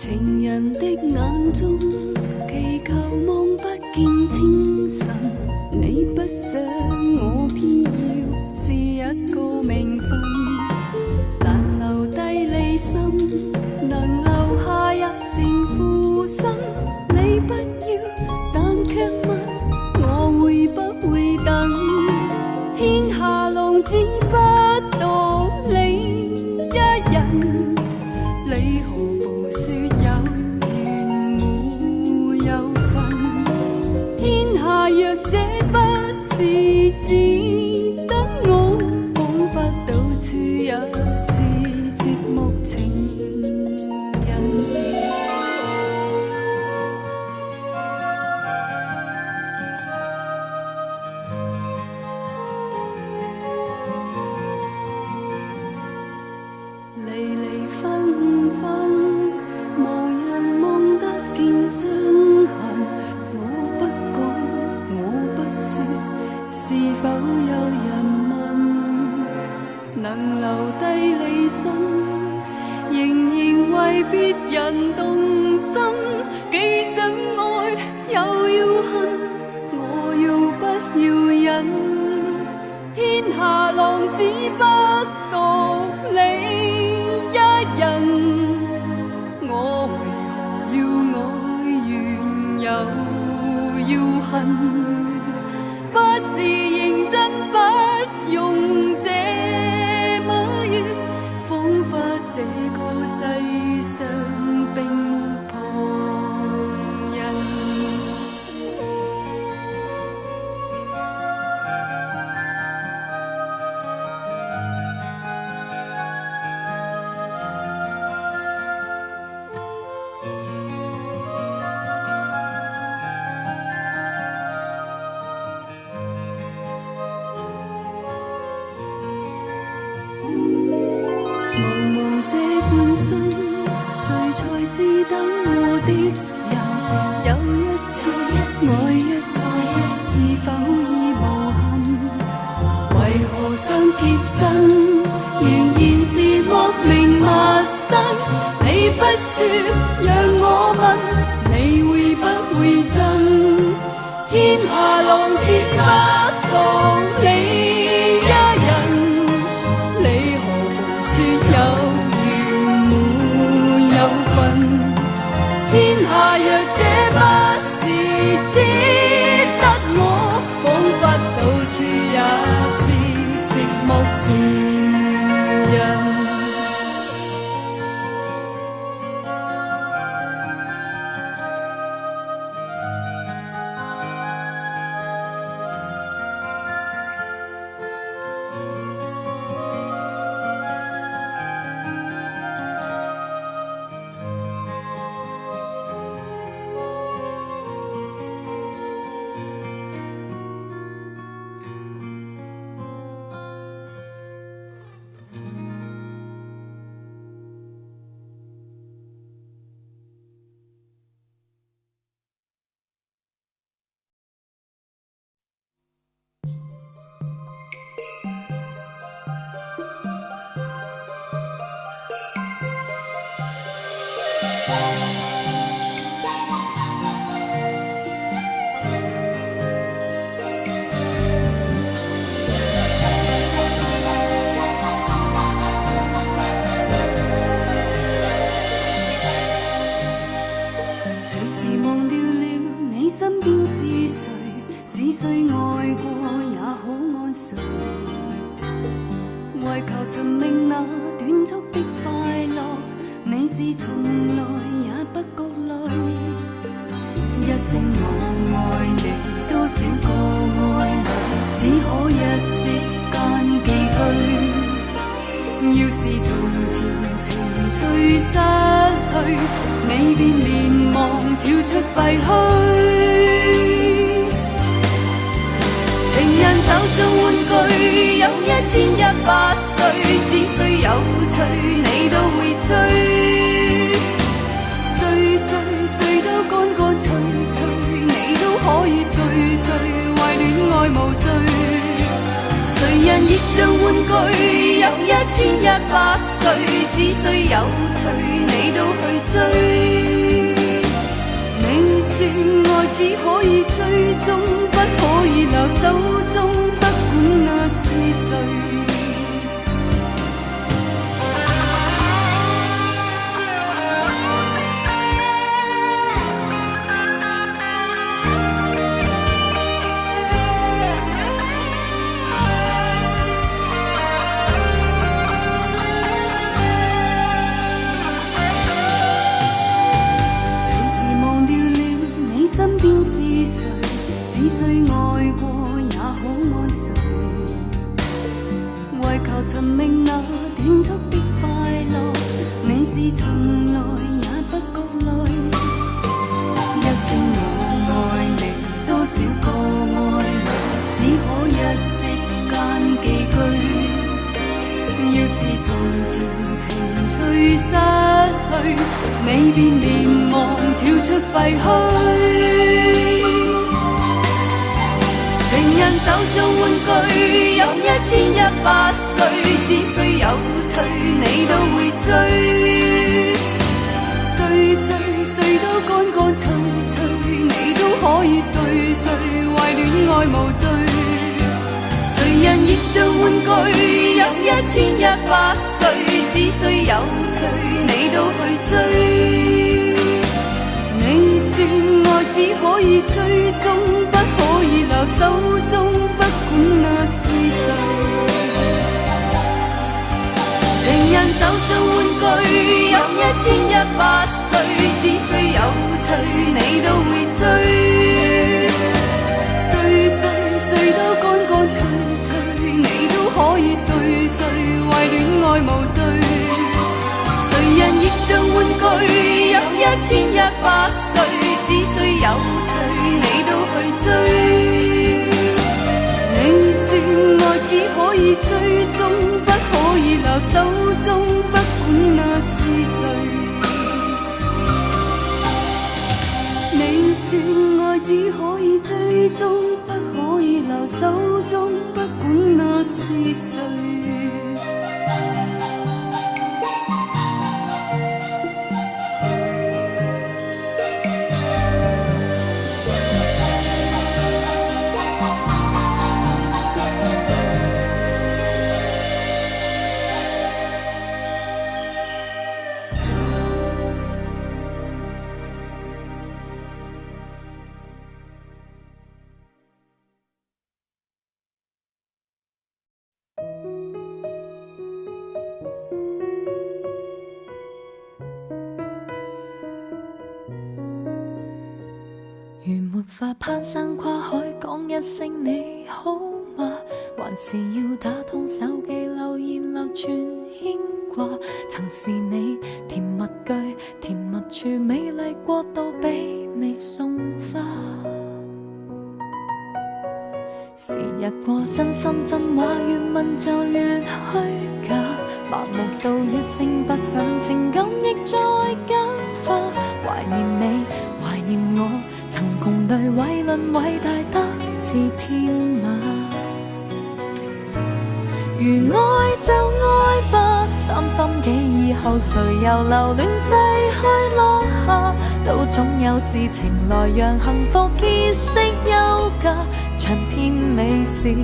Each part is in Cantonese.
情人的眼中，祈求望不見清晨。你不想我偏要是一個名分，但留低離心，能留下也成負心。你不要，但卻問我會不會等？天下浪只不到你一人，你何妨說有緣沒有份？天下若這不是只得我，彷彿到處也是寂寞情人。離離分分，無人望得見傷痕。我不講，我不說，是否有人問？能留低離心，仍然為別人動心。既想愛又要恨，我要不要忍？天下浪只不到你一人，我為何要愛完又要恨？不是認真，不用這麼遠，彷彿這個世上並沒旁人。這半生，誰才是等我的人？有一次，愛一次，是否已無憾？為何相貼身，仍然是莫名陌生？你不說，讓我問，你會不會憎？天下浪只不到你一人，你何妨說有天下若這不是只得我，彷彿到處也是寂寞情人。為求尋覓那短促的快樂，你是從來也不覺累。一生我愛你，多少個愛侶，只可一息間寄居。要是從前情趣失去，你便連忙跳出廢墟。情人就像玩具，有1100歲，只需有趣，你都會追。誰都乾乾脆脆，你都可以睡，為戀愛無罪。誰人亦像玩具，有1100歲，只需有趣，你都去追。說愛只可以追蹤，不可以留手中，不管那是誰。只需愛過也可安睡，為求尋覓那短促的快樂，你是從來也不覺累。一聲我愛你，多少個愛侶只可一息間寄居。要是從前情緒失去，你便連忙跳出廢墟。情人就像玩具，有1100歲，只需有趣，你都會追。誰都乾乾脆脆，你都可以睡，為戀愛無罪。誰人亦像玩具，有1100歲，只需有趣，你都去追。你說愛只可以追蹤，不可以留手中，不管那是誰。情人就像玩具，有1100歲，只需有趣，你都會追。誰都乾乾脆脆，你都可以睡，為戀愛無罪。誰人亦像玩具，有1100歲，只需有趣，你都去追。你說愛只可以追蹤，不可以留手中，不管那是誰。你說愛只可以追蹤，不可以留手中，不管那是誰。如沒法攀山跨海講一聲你好嗎，還是要打通手機留言流傳牽掛。曾是你甜蜜句，甜蜜處美麗國度比未送花。時日過真心真話越問就越虛假，麻木到一聲不響，情感亦在簡化。懷念你，懷念我，曾共對偉論偉大得似天馬。如愛就愛吧，三心幾以後誰又留戀逝去落下，都總有事情來讓幸福結識休假。長篇美事，一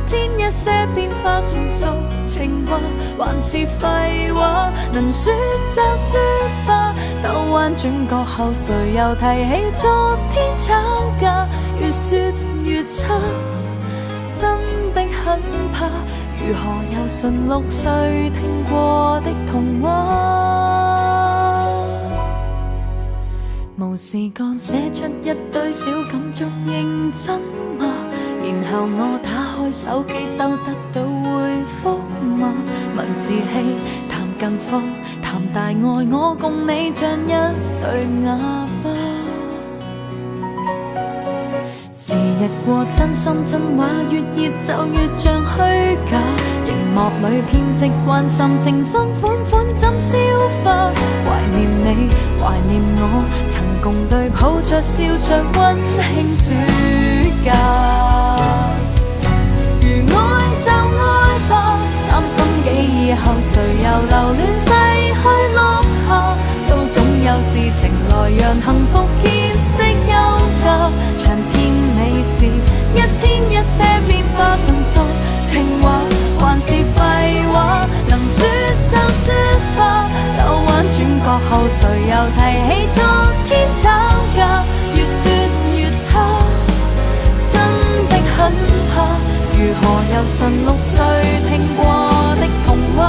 天一些變化，算數情話還是廢話，能說就說吧。兜彎轉角後，誰又提起昨天吵架？越說越差，真的很怕。如何又順6歲聽過的童話？無事幹寫出一堆小感觸，認真嗎？然後我打開手機，收得到回覆嗎？文字戲談近況，談大愛，我共你像一對啞巴。時日過真心真話，越熱就越像虛假。熒幕裏編織關心，情深款款怎消化？懷念你，懷念我，曾共對抱着笑着溫馨暑假。如愛就愛吧，三心幾以後，誰又留戀逝去落下？都總有事情來讓幸福結識休下，長篇美事，一天一些變化，純屬情話還是廢話，能說就說吧。兜彎轉角後，誰又提起昨天吵架？越說越差，真的很怕。如何又順6歲聽過的童話，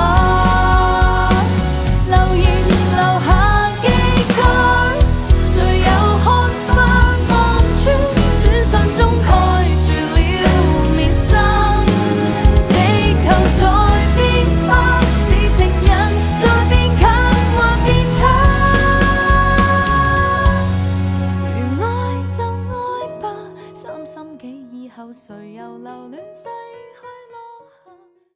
留言留下寄居，誰又看花望穿，短信中蓋住了面紗。地球在變化，是情人在變近或變差。如愛就愛吧，3心幾以後誰又留戀世